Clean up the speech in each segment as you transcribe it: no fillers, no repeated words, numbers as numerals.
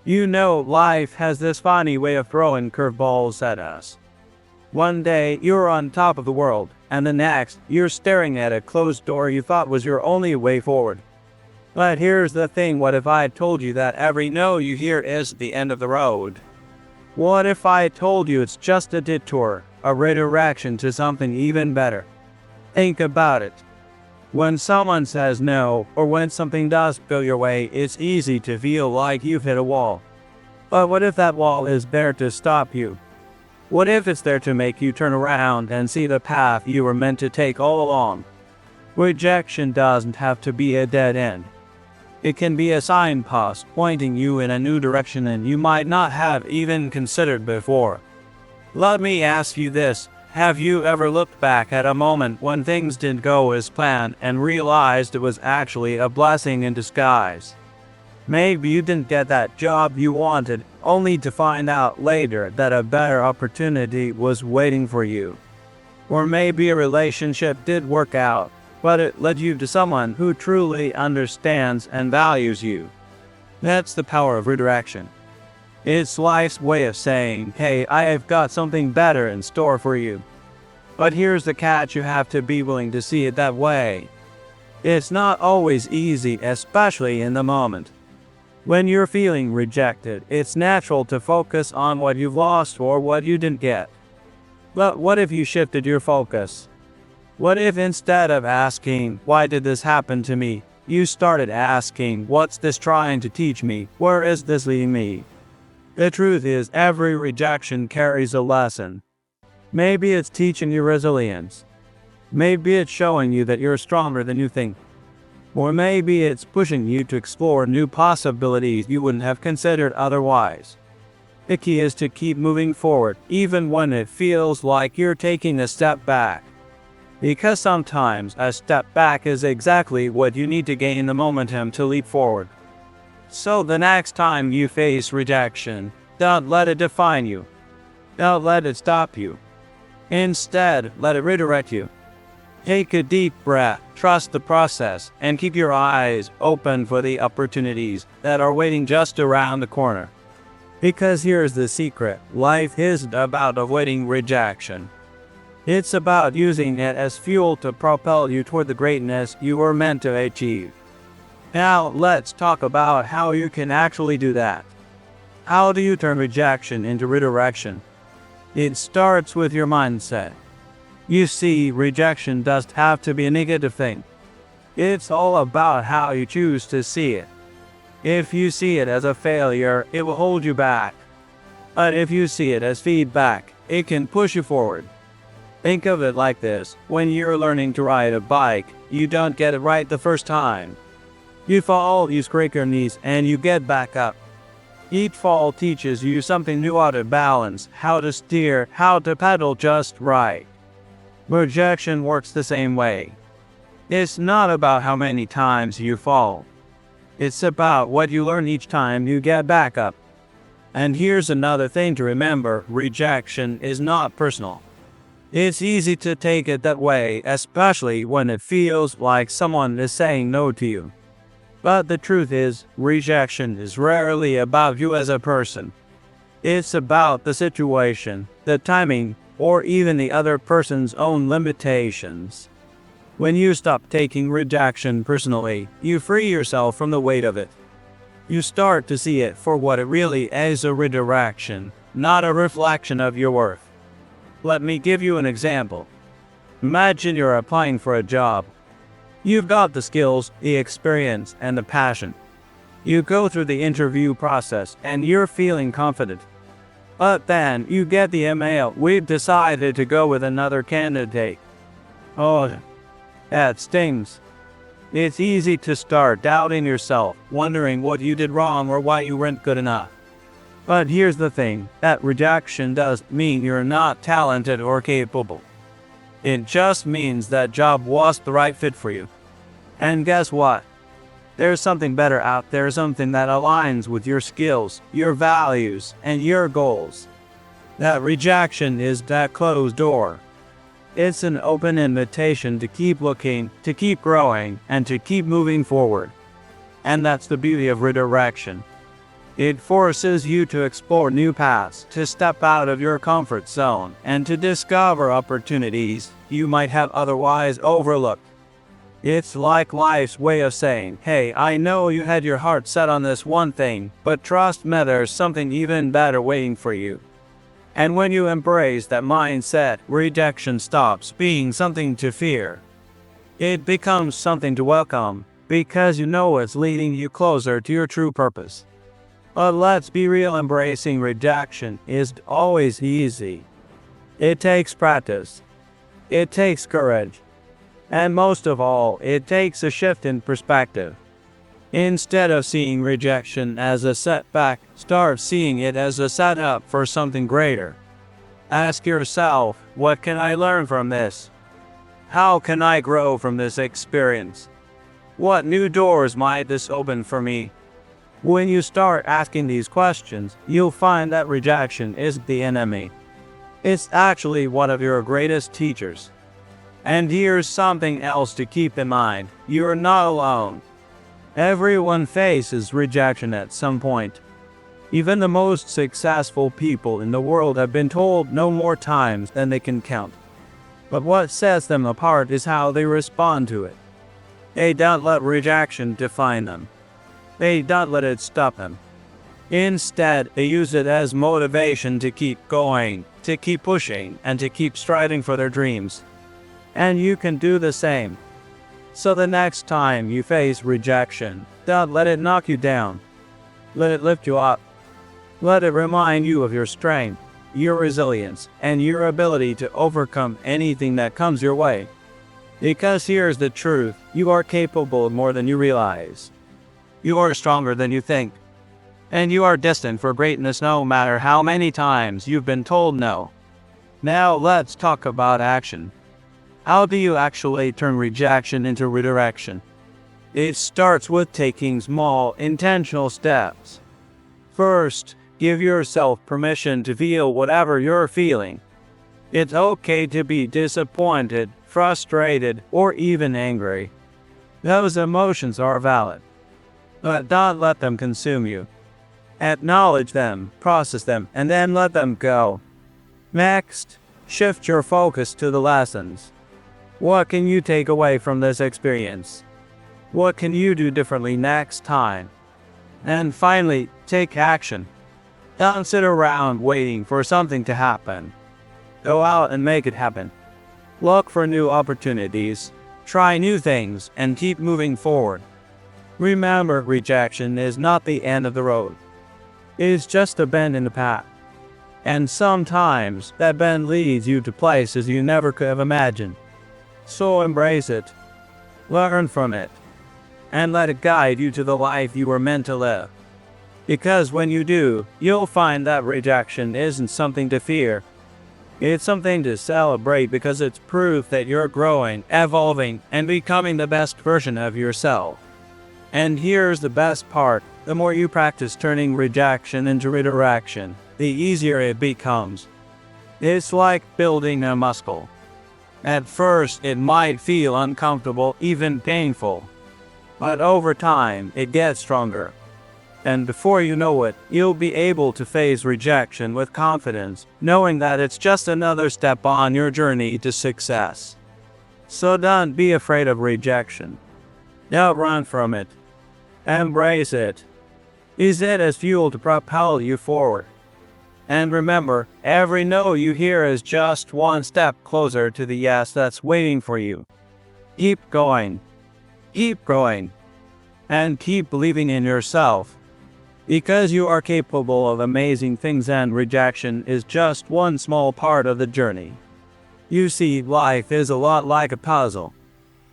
You know, life has this funny way of throwing curveballs at us. One day, you're on top of the world, and the next, you're staring at a closed door you thought was your only way forward. But here's the thing, what if I told you that every no you hear is the end of the road? What if I told you it's just a detour, a redirection to something even better? Think about it. When someone says no, or when something does go your way, it's easy to feel like you've hit a wall. But what if that wall is there to stop you? What if it's there to make you turn around and see the path you were meant to take all along? Rejection doesn't have to be a dead end. It can be a signpost pointing you in a new direction that you might not have even considered before. Let me ask you this. Have you ever looked back at a moment when things didn't go as planned and realized it was actually a blessing in disguise? Maybe you didn't get that job you wanted, only to find out later that a better opportunity was waiting for you. Or maybe a relationship did work out, but it led you to someone who truly understands and values you. That's the power of redirection. It's life's way of saying, hey, I have got something better in store for you. But here's the catch, you have to be willing to see it that way. It's not always easy, especially in the moment. When you're feeling rejected, it's natural to focus on what you've lost or what you didn't get. But what if you shifted your focus? What if instead of asking, why did this happen to me, you started asking, what's this trying to teach me? Where is this leading me? The truth is, every rejection carries a lesson. Maybe it's teaching you resilience. Maybe it's showing you that you're stronger than you think. Or maybe it's pushing you to explore new possibilities you wouldn't have considered otherwise. The key is to keep moving forward, even when it feels like you're taking a step back. Because sometimes a step back is exactly what you need to gain the momentum to leap forward. So the next time you face rejection, don't let it define you. Don't let it stop you. Instead, let it redirect you. Take a deep breath, trust the process, and keep your eyes open for the opportunities that are waiting just around the corner. Because here's the secret, life isn't about avoiding rejection. It's about using it as fuel to propel you toward the greatness you were meant to achieve. Now, let's talk about how you can actually do that. How do you turn rejection into redirection? It starts with your mindset. You see, rejection doesn't have to be a negative thing. It's all about how you choose to see it. If you see it as a failure, it will hold you back. But if you see it as feedback, it can push you forward. Think of it like this. When you're learning to ride a bike, you don't get it right the first time. You fall, you scrape your knees, and you get back up. Each fall teaches you something new, how to balance, how to steer, how to pedal just right. Rejection works the same way. It's not about how many times you fall. It's about what you learn each time you get back up. And here's another thing to remember, rejection is not personal. It's easy to take it that way, especially when it feels like someone is saying no to you. But the truth is, rejection is rarely about you as a person. It's about the situation, the timing, or even the other person's own limitations. When you stop taking rejection personally, you free yourself from the weight of it. You start to see it for what it really is, a redirection, not a reflection of your worth. Let me give you an example. Imagine you're applying for a job. You've got the skills, the experience, and the passion. You go through the interview process and you're feeling confident. But then you get the email, we've decided to go with another candidate. Oh, that stings. It's easy to start doubting yourself, wondering what you did wrong or why you weren't good enough. But here's the thing, that rejection doesn't mean you're not talented or capable. It just means that job wasn't the right fit for you. And guess what? There's something better out there, something that aligns with your skills, your values, and your goals. That rejection is that closed door. It's an open invitation to keep looking, to keep growing, and to keep moving forward. And that's the beauty of redirection. It forces you to explore new paths, to step out of your comfort zone, and to discover opportunities you might have otherwise overlooked. It's like life's way of saying, hey, I know you had your heart set on this one thing, but trust me, there's something even better waiting for you. And when you embrace that mindset, rejection stops being something to fear. It becomes something to welcome, because you know it's leading you closer to your true purpose. But let's be real, embracing rejection isn't always easy. It takes practice. It takes courage. And most of all, it takes a shift in perspective. Instead of seeing rejection as a setback, start seeing it as a setup for something greater. Ask yourself, what can I learn from this? How can I grow from this experience? What new doors might this open for me? When you start asking these questions, you'll find that rejection isn't the enemy. It's actually one of your greatest teachers. And here's something else to keep in mind. You're not alone. Everyone faces rejection at some point. Even the most successful people in the world have been told no more times than they can count. But what sets them apart is how they respond to it. They don't let rejection define them. They don't let it stop them. Instead, they use it as motivation to keep going, to keep pushing, and to keep striving for their dreams. And you can do the same. So the next time you face rejection, don't let it knock you down. Let it lift you up. Let it remind you of your strength, your resilience, and your ability to overcome anything that comes your way. Because here's the truth, you are capable of more than you realize. You are stronger than you think. And you are destined for greatness no matter how many times you've been told no. Now let's talk about action. How do you actually turn rejection into redirection? It starts with taking small, intentional steps. First, give yourself permission to feel whatever you're feeling. It's okay to be disappointed, frustrated, or even angry. Those emotions are valid. But don't let them consume you. Acknowledge them, process them, and then let them go. Next, shift your focus to the lessons. What can you take away from this experience? What can you do differently next time? And finally, take action. Don't sit around waiting for something to happen. Go out and make it happen. Look for new opportunities, try new things, and keep moving forward. Remember, rejection is not the end of the road. It's just a bend in the path. And sometimes that bend leads you to places you never could have imagined. So embrace it, learn from it, and let it guide you to the life you were meant to live. Because when you do, you'll find that rejection isn't something to fear. It's something to celebrate because it's proof that you're growing, evolving, and becoming the best version of yourself. And here's the best part, the more you practice turning rejection into redirection, the easier it becomes. It's like building a muscle. At first, it might feel uncomfortable, even painful. But over time, it gets stronger. And before you know it, you'll be able to face rejection with confidence, knowing that it's just another step on your journey to success. So don't be afraid of rejection. Don't run from it. Embrace it. Use it as fuel to propel you forward. And remember, every no you hear is just one step closer to the yes that's waiting for you. Keep going. Keep growing. And keep believing in yourself. Because you are capable of amazing things, and rejection is just one small part of the journey. You see, life is a lot like a puzzle.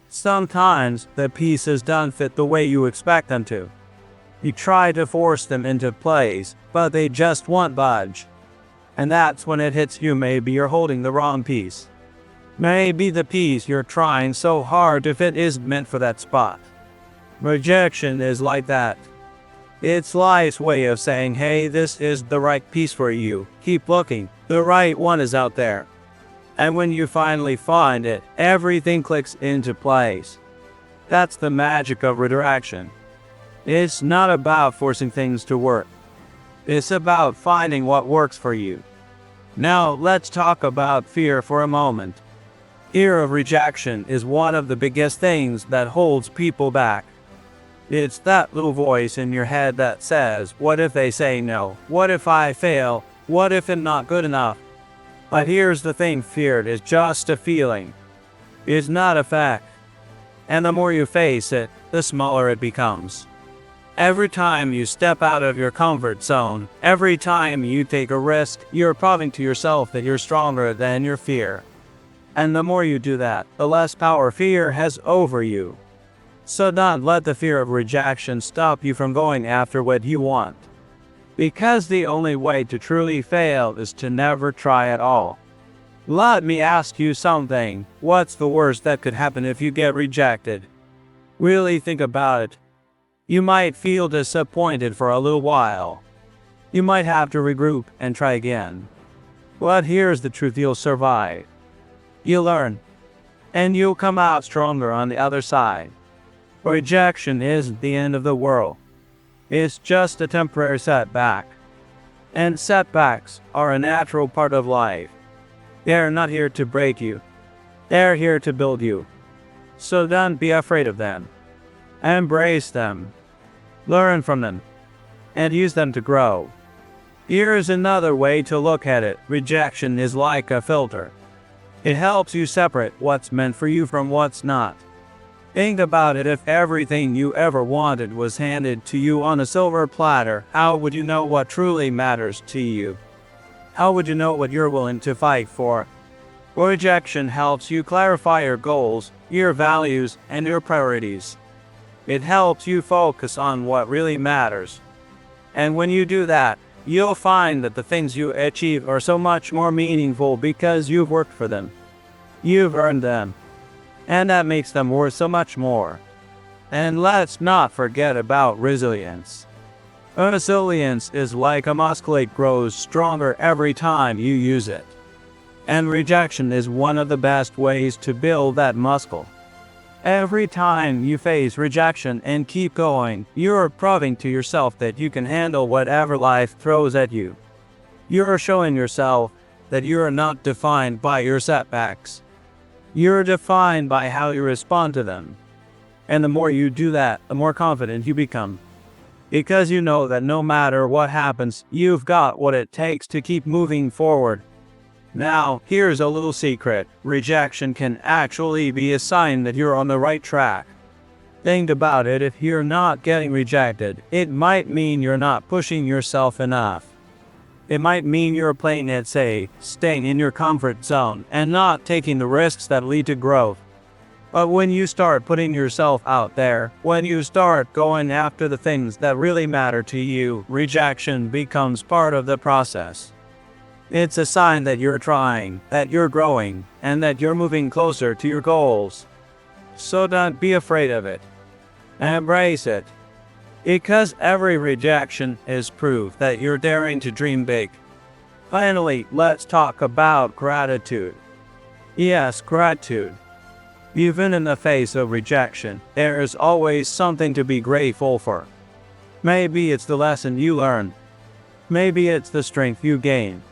Sometimes the pieces don't fit the way you expect them to. You try to force them into place, but they just won't budge. And that's when it hits you, maybe you're holding the wrong piece. Maybe the piece you're trying so hard to fit isn't meant for that spot. Rejection is like that. It's life's way of saying, hey, this is the right piece for you. Keep looking. The right one is out there. And when you finally find it, everything clicks into place. That's the magic of redirection. It's not about forcing things to work. It's about finding what works for you. Now, let's talk about fear for a moment. Fear of rejection is one of the biggest things that holds people back. It's that little voice in your head that says, what if they say no? What if I fail? What if it's not good enough? But here's the thing, fear is just a feeling. It's not a fact. And the more you face it, the smaller it becomes. Every time you step out of your comfort zone, every time you take a risk, you're proving to yourself that you're stronger than your fear. And the more you do that, the less power fear has over you. So don't let the fear of rejection stop you from going after what you want. Because the only way to truly fail is to never try at all. Let me ask you something. What's the worst that could happen if you get rejected? Really think about it. You might feel disappointed for a little while. You might have to regroup and try again. But here's the truth, you'll survive. You'll learn. And you'll come out stronger on the other side. Rejection isn't the end of the world. It's just a temporary setback. And setbacks are a natural part of life. They're not here to break you. They're here to build you. So don't be afraid of them. Embrace them. Learn from them. And use them to grow. Here's another way to look at it. Rejection is like a filter. It helps you separate what's meant for you from what's not. Think about it, if everything you ever wanted was handed to you on a silver platter, how would you know what truly matters to you? How would you know what you're willing to fight for? Rejection helps you clarify your goals, your values, and your priorities. It helps you focus on what really matters. And when you do that, you'll find that the things you achieve are so much more meaningful because you've worked for them. You've earned them. And that makes them worth so much more. And let's not forget about resilience. Resilience is like a muscle, it grows stronger every time you use it. And rejection is one of the best ways to build that muscle. Every time you face rejection and keep going, you're proving to yourself that you can handle whatever life throws at you. You're showing yourself that you're not defined by your setbacks. You're defined by how you respond to them. And the more you do that, the more confident you become. Because you know that no matter what happens, you've got what it takes to keep moving forward. Now, here's a little secret. Rejection can actually be a sign that you're on the right track. Think about it, if you're not getting rejected, it might mean you're not pushing yourself enough. It might mean you're playing it safe, staying in your comfort zone, and not taking the risks that lead to growth. But when you start putting yourself out there, when you start going after the things that really matter to you, rejection becomes part of the process. It's a sign that you're trying, that you're growing, and that you're moving closer to your goals. So don't be afraid of it. Embrace it. Because every rejection is proof that you're daring to dream big. Finally, let's talk about gratitude. Yes, gratitude. Even in the face of rejection, there is always something to be grateful for. Maybe it's the lesson you learned. Maybe it's the strength you gain.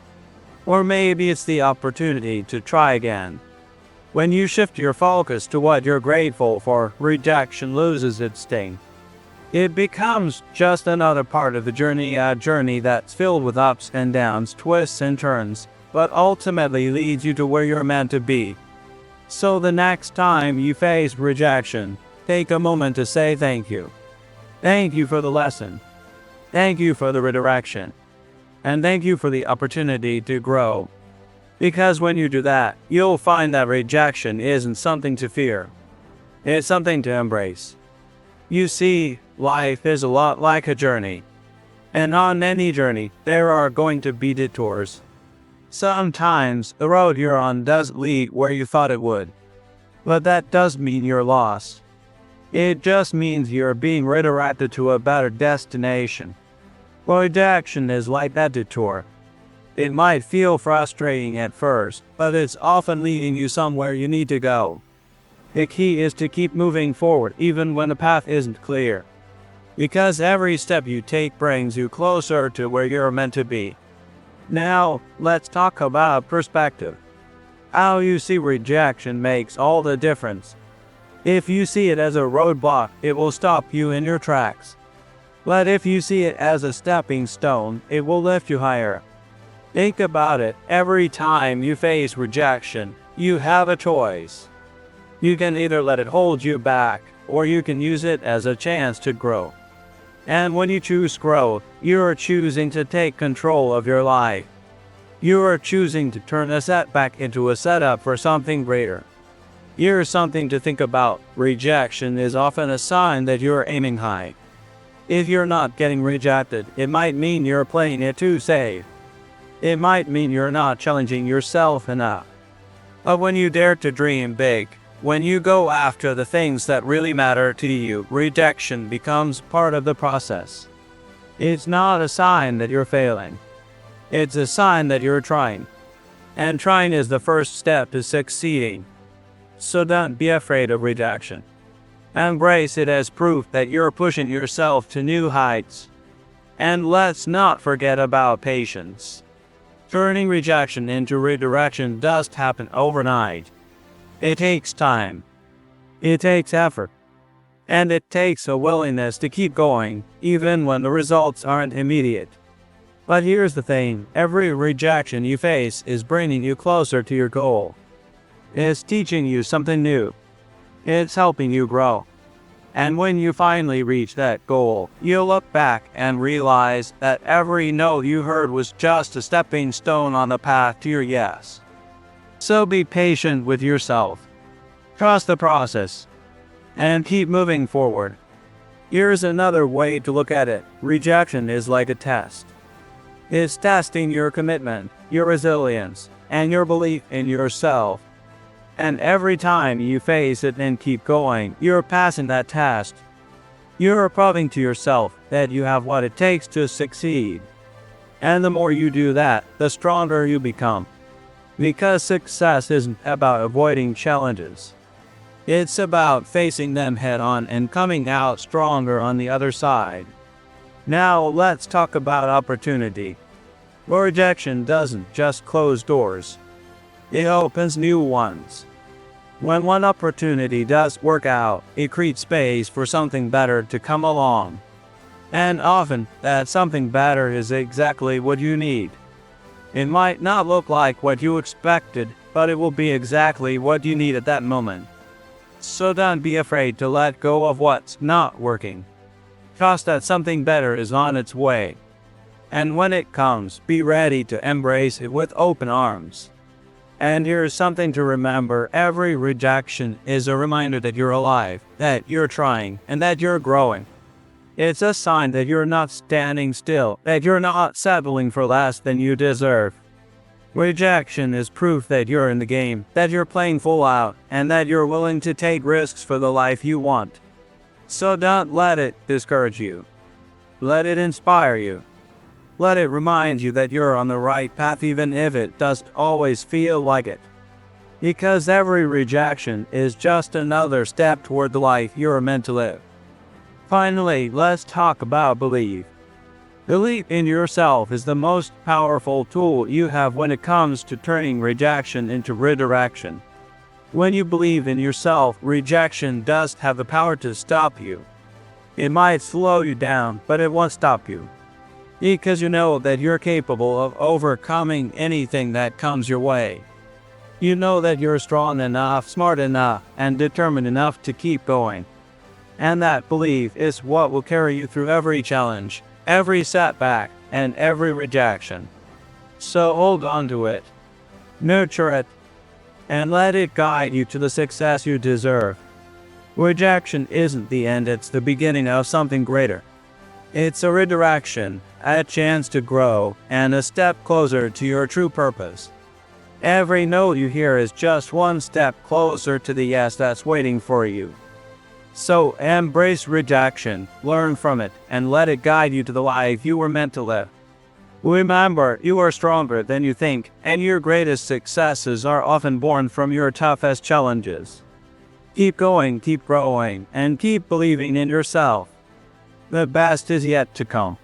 Or maybe it's the opportunity to try again. When you shift your focus to what you're grateful for, rejection loses its sting. It becomes just another part of the journey, a journey that's filled with ups and downs, twists and turns, but ultimately leads you to where you're meant to be. So the next time you face rejection, take a moment to say thank you. Thank you for the lesson. Thank you for the redirection. And thank you for the opportunity to grow. Because when you do that, you'll find that rejection isn't something to fear. It's something to embrace. You see, life is a lot like a journey. And on any journey, there are going to be detours. Sometimes the road you're on doesn't lead where you thought it would. But that doesn't mean you're lost. It just means you're being redirected to a better destination. Rejection is like that detour. It might feel frustrating at first, but it's often leading you somewhere you need to go. The key is to keep moving forward even when the path isn't clear. Because every step you take brings you closer to where you're meant to be. Now, let's talk about perspective. How you see rejection makes all the difference. If you see it as a roadblock, it will stop you in your tracks. But if you see it as a stepping stone, it will lift you higher. Think about it. Every time you face rejection, you have a choice. You can either let it hold you back, or you can use it as a chance to grow. And when you choose growth, you are choosing to take control of your life. You are choosing to turn a setback into a setup for something greater. Here's something to think about. Rejection is often a sign that you're aiming high. If you're not getting rejected, it might mean you're playing it too safe. It might mean you're not challenging yourself enough. But when you dare to dream big, when you go after the things that really matter to you, rejection becomes part of the process. It's not a sign that you're failing. It's a sign that you're trying. And trying is the first step to succeeding. So don't be afraid of rejection. Embrace it as proof that you're pushing yourself to new heights. And let's not forget about patience. Turning rejection into redirection doesn't happen overnight. It takes time. It takes effort. And it takes a willingness to keep going, even when the results aren't immediate. But here's the thing, every rejection you face is bringing you closer to your goal. It's teaching you something new. It's helping you grow. And when you finally reach that goal, you'll look back and realize that every no you heard was just a stepping stone on the path to your yes. So be patient with yourself. Trust the process. And keep moving forward. Here's another way to look at it. Rejection is like a test. It's testing your commitment, your resilience, and your belief in yourself. And every time you face it and keep going, you're passing that test. You're proving to yourself that you have what it takes to succeed. And the more you do that, the stronger you become. Because success isn't about avoiding challenges. It's about facing them head on and coming out stronger on the other side. Now let's talk about opportunity. Rejection doesn't just close doors. It opens new ones. When one opportunity does work out, it creates space for something better to come along. And often, that something better is exactly what you need. It might not look like what you expected, but it will be exactly what you need at that moment. So don't be afraid to let go of what's not working. Trust that something better is on its way. And when it comes, be ready to embrace it with open arms. And here's something to remember, every rejection is a reminder that you're alive, that you're trying, and that you're growing. It's a sign that you're not standing still, that you're not settling for less than you deserve. Rejection is proof that you're in the game, that you're playing full out, and that you're willing to take risks for the life you want. So don't let it discourage you. Let it inspire you. Let it remind you that you're on the right path even if it doesn't always feel like it. Because every rejection is just another step toward the life you're meant to live. Finally, let's talk about belief. Belief in yourself is the most powerful tool you have when it comes to turning rejection into redirection. When you believe in yourself, rejection does have the power to stop you. It might slow you down, but it won't stop you. Because you know that you're capable of overcoming anything that comes your way. You know that you're strong enough, smart enough, and determined enough to keep going. And that belief is what will carry you through every challenge, every setback, and every rejection. So hold on to it, nurture it, and let it guide you to the success you deserve. Rejection isn't the end, it's the beginning of something greater. It's a redirection, a chance to grow, and a step closer to your true purpose. Every no you hear is just one step closer to the yes that's waiting for you. So embrace rejection, learn from it, and let it guide you to the life you were meant to live. Remember, you are stronger than you think, and your greatest successes are often born from your toughest challenges. Keep going, keep growing, and keep believing in yourself. The best is yet to come.